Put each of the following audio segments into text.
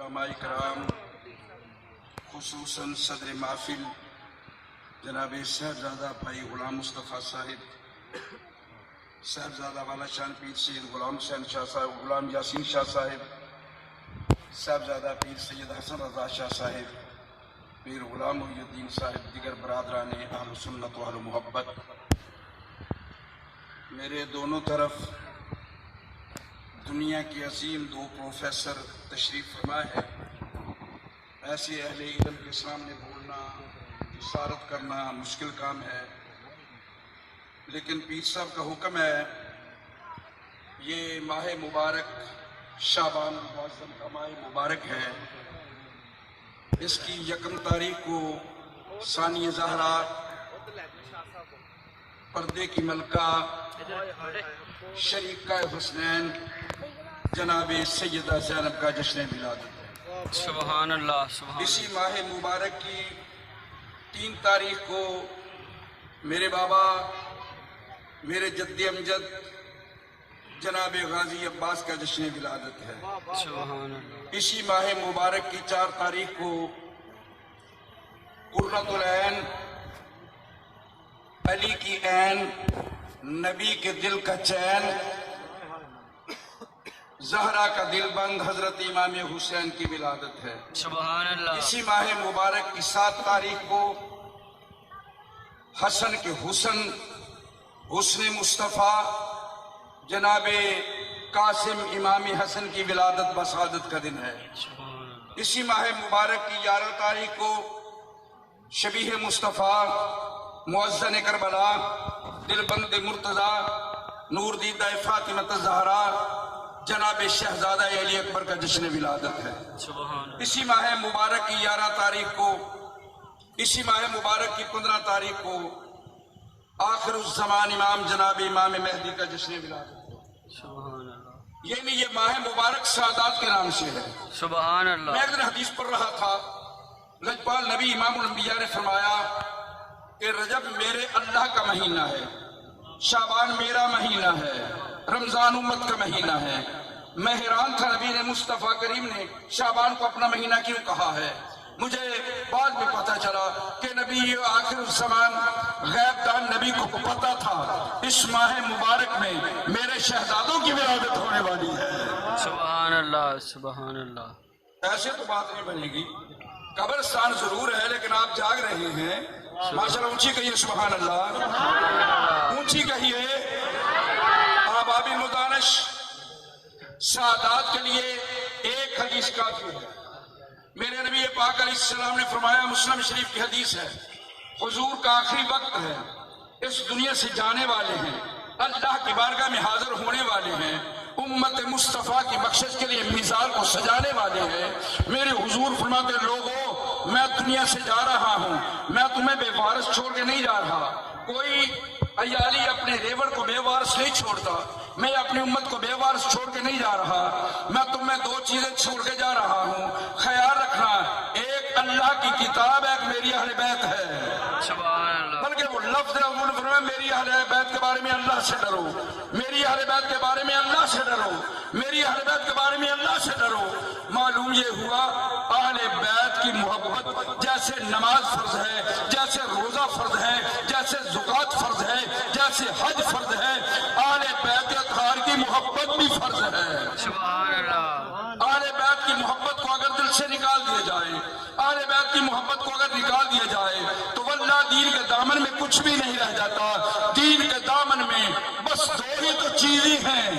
علماء کرام خصوصاً صدر محفل جناب صاحبزادہ بھائی غلام مصطفیٰ صاحب، صاحبزادہ والا شان پیر سید غلام حسین شاہ صاحب، غلام یاسین شاہ صاحب، صاحبزادہ پیر سید حسن رضا شاہ صاحب، پیر غلام محی الدین صاحب، دیگر برادران اہل سنت و اہل محبت، میرے دونوں طرف دنیا کے عظیم دو پروفیسر تشریف فرما ہے۔ ایسے اہل علم کے سامنے بولنا، جسارت کرنا مشکل کام ہے، لیکن پیر صاحب کا حکم ہے، یہ ماہ مبارک شعبان المعظم کا ماہ مبارک ہے، اس کی 1 تاریخ کو ثانی زہرا پردے کی ملکہ شریکہ حسنین جناب سیدہ زینب کا جشن ولادت ہے۔ سبحان اللہ، سبحان اللہ۔ اسی ماہ مبارک کی 3 تاریخ کو میرے بابا، میرے جد امجد جناب غازی عباس کا جشن ولادت ہے۔ سبحان اللہ۔ اسی ماہ مبارک کی 4 تاریخ کو قرۃ العین، علی کی عین، نبی کے دل کا چین، زہرا کا دل بند حضرت امام حسین کی ولادت ہے۔ سبحان اللہ۔ اسی ماہ مبارک کی 7 تاریخ کو حسن کے حسن، حسن مصطفیٰ جناب قاسم امام حسن کی ولادت بسعادت کا دن ہے۔ اسی ماہ مبارک کی 11 تاریخ کو شبیہ مصطفیٰ، مؤذن کربلا، دلبند مرتضیٰ، نور دیدہ فاطمہ الزہرا جناب شہزادہ علی اکبر کا جشن ولادت ہے۔ اسی ماہ مبارک کی 11 تاریخ کو، اسی ماہ مبارک کی 15 تاریخ کو آخر الزمان امام جناب امام مہدی کا جشن ولادت ہے۔ یعنی یہ ماہ مبارک سعادات کے نام سے ہے۔ سبحان اللہ۔ میں ایک دن حدیث پڑھ رہا تھا، لجپال نبی امام الانبیاء نے فرمایا کہ رجب میرے اللہ کا مہینہ ہے، شعبان میرا مہینہ ہے، رمضان امت کا مہینہ ہے۔ میں حیران تھا نبی نے مصطفیٰ کریم نے شعبان کو اپنا مہینہ کیوں کہا ہے۔ مجھے بعد میں پتہ چلا کہ نبی آخر الزمان غیب دان نبی کو پتہ تھا اس ماہ مبارک میں میرے شہزادوں کی ولادت ہونے والی ہے۔ سبحان اللہ، سبحان اللہ۔ ایسے تو بات نہیں بنے گی، قبرستان ضرور ہے لیکن آپ جاگ رہے ہیں، ماشاءاللہ اونچی کہیے سبحان اللہ، اونچی کہیے۔ آباب مدانش سعادات کے لیے ایک حدیث کافی ہے۔ میرے نبی پاک علیہ السلام نے فرمایا، مسلم شریف کی حدیث ہے، حضور کا آخری وقت ہے، اس دنیا سے جانے والے ہیں، اللہ کی بارگاہ میں حاضر ہونے والے ہیں، امت مصطفیٰ کی بخشش کے لیے میزان کو سجانے والے ہیں۔ میرے حضور فرماتے، لوگوں میں دنیا سے جا رہا ہوں، میں تمہیں بے وارث چھوڑ کے نہیں جا رہا۔ کوئی عیالی اپنے ریوڑ کو بے وارث نہیں چھوڑتا، میں اپنی امت کو بے وارث چھوڑ کے نہیں جا رہا۔ میں تمہیں 2 چیزیں چھوڑ کے جا رہا ہوں، خیال رکھنا، ایک اللہ کی کتاب، ایک میری اہل بیت ہے۔ سبحان اللہ۔ بلکہ وہ لفظ ہے، انہوں نے فرمایا میری اہل بیت کے بارے میں اللہ سے ڈرو، میری اہل بیت کے بارے میں اللہ سے ڈرو، میری اہل بیت کے بارے میں اللہ سے ڈرو۔ معلوم یہ ہوا اہل بیت کی محبت جیسے نماز فرض ہے، جیسے روزہ فرض ہے، جیسے زکوٰۃ فرض ہے، جیسے حج فرض ہے، اہل بیت اطہار کی محبت بھی فرض ہے۔ سبحان اللہ۔ اہل بیت کی محبت کو اگر دل سے نکال دیا جائے، اہل بیت کی محبت کو اگر نکال دیا جائے تو واللہ دین کے دامن میں کچھ بھی نہیں رہ جاتا۔ دین کے دامن میں بس 2 ہی تو چیزیں ہیں،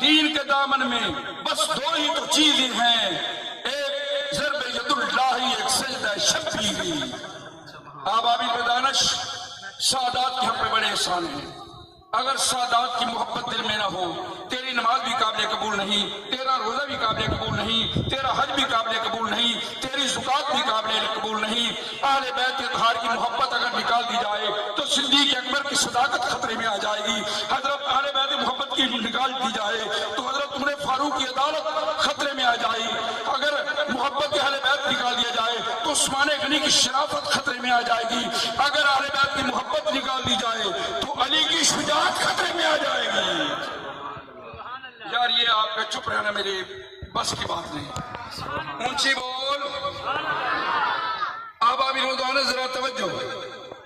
دین کے دامن میں بس 2 ہی تو چیزیں ہیں، ایک ضرب ید اللہ، ایک سجدہ شبیہی۔ آبابی بدانش سعادات کے ہم پہ بڑے احسان ہیں۔ اگر سعادات کی محبت دل میں نہ ہو، تیری نماز بھی قابل قبول نہیں، تیرا روزہ بھی قابل قبول نہیں، تیرا حج بھی قابل قبول نہیں، تیری زکوٰۃ بھی قابل قبول نہیں۔ اہل بیت اطہار کی محبت اگر نکال دی جائے تو صدیق اکبر کی صداقت خطرے میں آ جائے گی۔ حضرت اہل بیت محبت کی نکال دی جائے تو حضرت عمر فاروق کی عدالت خطرے میں آ جائے گی۔ اگر محبت اہل بیت نکال دیا جائے تو عثمان غنی کی شرافت خطرے میں آ جائے گی۔ اگر اہل بیت کی محبت نکال دی جائے تو علی کی شجاعت خطرے میں آ جائے گی۔ یار یہ آپ کا چپ رہنا میرے بس کی بات نہیں، اونچی بول۔ اب آپ انہوں ذرا توجہ،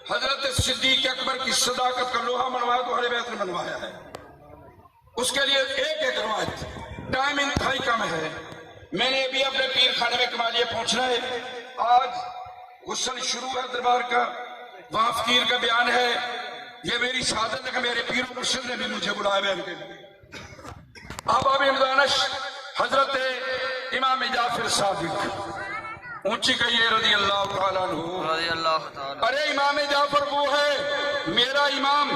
حضرت صدیق اکبر کی صداقت کا لوہا منوایا تو اہل بیت نے منوایا ہے، اس کے لیے ایک ایک روایت، ٹائم انتہائی کم ہے، میں نے ابھی اپنے پیر خانے میں کمالیہ پہنچنا ہے، آج غسل شروع ہے دربار کا، وہاں فقیر کا بیان ہے، یہ میری شہادت ہے کہ میرے پیر و مرشد نے بھی مجھے بلایا بیان کے لیے۔ احباب مدانش حضرت امام جعفر صادق اونچی کہیے رضی اللہ تعالیٰ عنہ۔ رضی اللہ تعالیٰ۔ ارے امام جعفر وہ ہے میرا امام،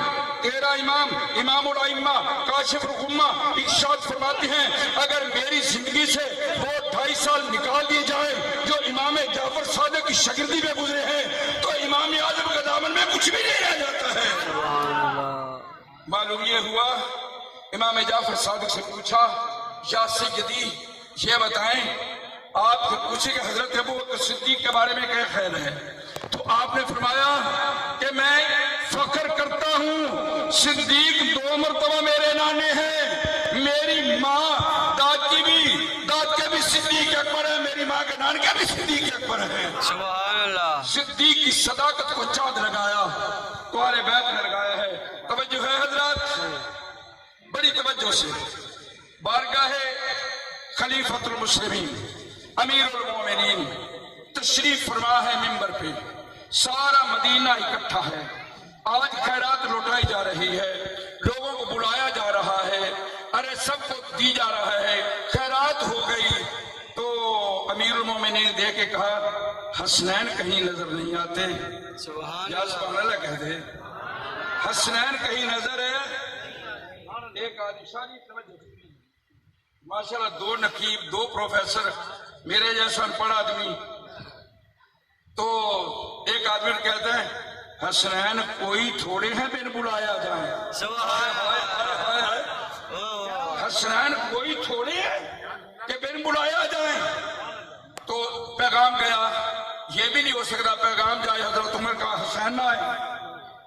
تیرا امام، امام الائمہ، کاشف الغمہ، ارشاد فرماتے ہیں اگر میری زندگی سے وہ 2.5 سال نکال دیے جائیں جو امام جعفر صادق کی شاگردی میں گزرے ہیں تو امام اعظم کے دامن میں کچھ بھی نہیں رہ جاتا ہے۔ سبحان اللہ۔ معلوم یہ ہوا، امام جعفر صادق سے پوچھا یا سیدی یہ بتائیں، آپ کو پوچھے کہ حضرت ابو بکر صدیق کے بارے میں کیا خیال ہے، تو آپ نے فرمایا کہ میں فخر کرتا ہوں صدیق 2 مرتبہ میرے نانے ہیں، میری ماں داد کے بھی صدیق اکبر ہے، میری ماں کے نان کے بھی صدیق اکبر ہے۔ سبحان اللہ۔ صدیق کی صداقت کو چاند لگایا تو اہل بیت نے لگایا ہے۔ توجہ ہے حضرات، بڑی توجہ سے، بارگاہ خلیفۃ المسلمین امیر المومنین تشریف فرما ہے ممبر پہ، سارا مدینہ اکٹھا ہے، آج خیرات لوٹائی جا رہی ہے، لوگوں کو بلایا جا رہا ہے، ارے سب کو دی جا رہا ہے، خیرات ہو گئی تو امیر المومنین دے کے کہا حسنین کہیں نظر نہیں آتے، سبحان یا سبحان اللہ کہہ دے، حسنین کہیں نظر ہے۔ ایک عالیشانی توجہ، ماشاءاللہ 2 نقیب 2 پروفیسر، میرے جیسا ان پڑھ آدمی، تو ایک آدمی کہتے ہیں حسنین کوئی تھوڑے ہیں بن بلایا جائیں، سبحان اللہ۔ حسنین کوئی تھوڑے ہیں کہ بن بلایا جائیں، تو پیغام گیا، یہ بھی نہیں ہو سکتا پیغام جائے حضرت عمر کا حسین نہ آئے،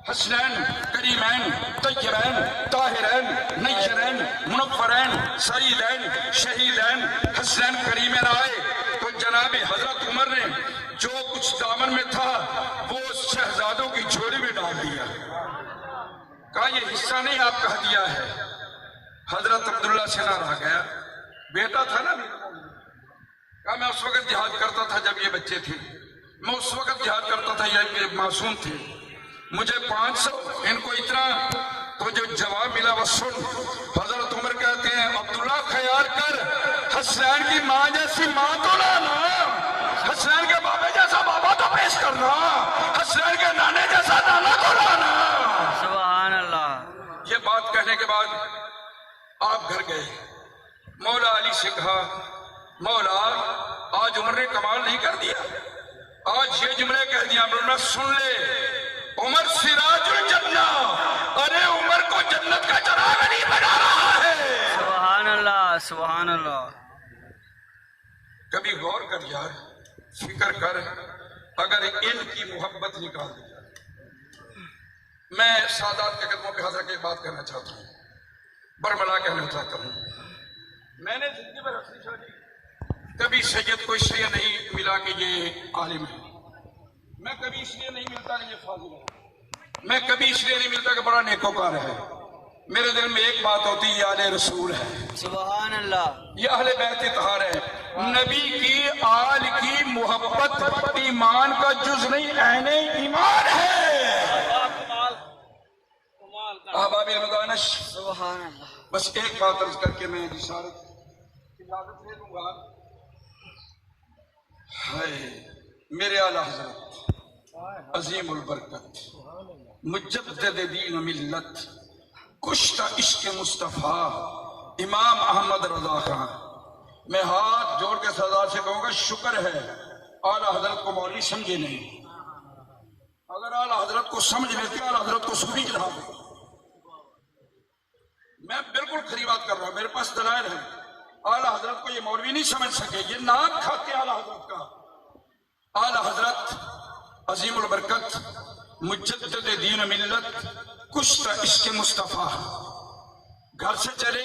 حسنین کریمین طیبین طاہرین نیرین منورین سعیدین شہیدین حسنین کریمین آئے تو جناب حضرت عمر نے جو کچھ دامن میں تھا وہ شہزادوں کی جھولی میں ڈال دیا، کہا یہ حصہ نہیں آپ کا ہدیہ ہے۔ حضرت عبداللہ سے نہ رہ گیا، بیٹا تھا نا، کہا میں اس وقت جہاد کرتا تھا جب یہ بچے تھے، میں اس وقت جہاد کرتا تھا یہ معصوم تھے، مجھے 500 ان کو اتنا، تو جو جواب ملا وہ سن، حضرت عمر کہتے ہیں عبداللہ خیال کر حسنین کی ماں جیسی ماں تو لانا، حسنین کے بابا جیسا بابا تو پیش کرنا، حسنین کے نانے جیسا نانا تو لانا۔ سبحان اللہ۔ یہ بات کہنے کے بعد آپ گھر گئے، مولا علی سے کہا مولا آج عمر نے کمال نہیں کر دیا، آج یہ جملے کہہ دیا، مولا سن لے عمر سراج الجنہ، ارے عمر کو جنت کا چراغ نہیں بنا رہا ہے۔ سبحان اللہ۔ سبحان اللہ۔ کبھی غور کر یار، فکر کر، اگر ان کی محبت نکال دی جائے۔ میں سادات کے قدموں پہ حضرت ایک بات کہنا چاہتا ہوں، برملا کہنا چاہتا ہوں، میں نے زندگی میں رسول شاہی کبھی سید کو اس لیے نہیں ملا کہ یہ عالم ہے، میں کبھی اس لیے نہیں ملتا کہ یہ فاضل ہے، میں کبھی اس لیے نہیں ملتا کہ بڑا نیکوکار ہے، میرے دل میں ایک بات ہوتی ہے یہ آل رسول ہے، سبحان اللہ۔ یہ اہل بیت اطہار ہے، نبی کی آل کی محبت ایمان کا جز نہیں عین ایمان ہے۔ احباب المدانش، سبحان اللہ۔ بس ایک بات عرض کر کے میں اجازت لے لوں گا۔ میرے اعلیٰ حضرت عظیم البرکت مجدد دین ملت کشتہ عشق مصطفیٰ امام احمد رضا خان، میں ہاتھ جوڑ کے سردار سے کہوں گا شکر ہے اعلیٰ حضرت کو مولوی سمجھے نہیں، اگر اعلیٰ حضرت کو سمجھ لیتے اعلیٰ حضرت کو صوفی چڑھا دے۔ میں بالکل کھری بات کر رہا ہوں، میرے پاس دلائل ہیں، اعلیٰ حضرت کو یہ مولوی نہیں سمجھ سکے، یہ نام کھاتے اعلیٰ حضرت کا۔ اعلیٰ حضرت عظیم البرکت مجدد دین ملت کشتہ عشق مصطفیٰ گھر سے چلے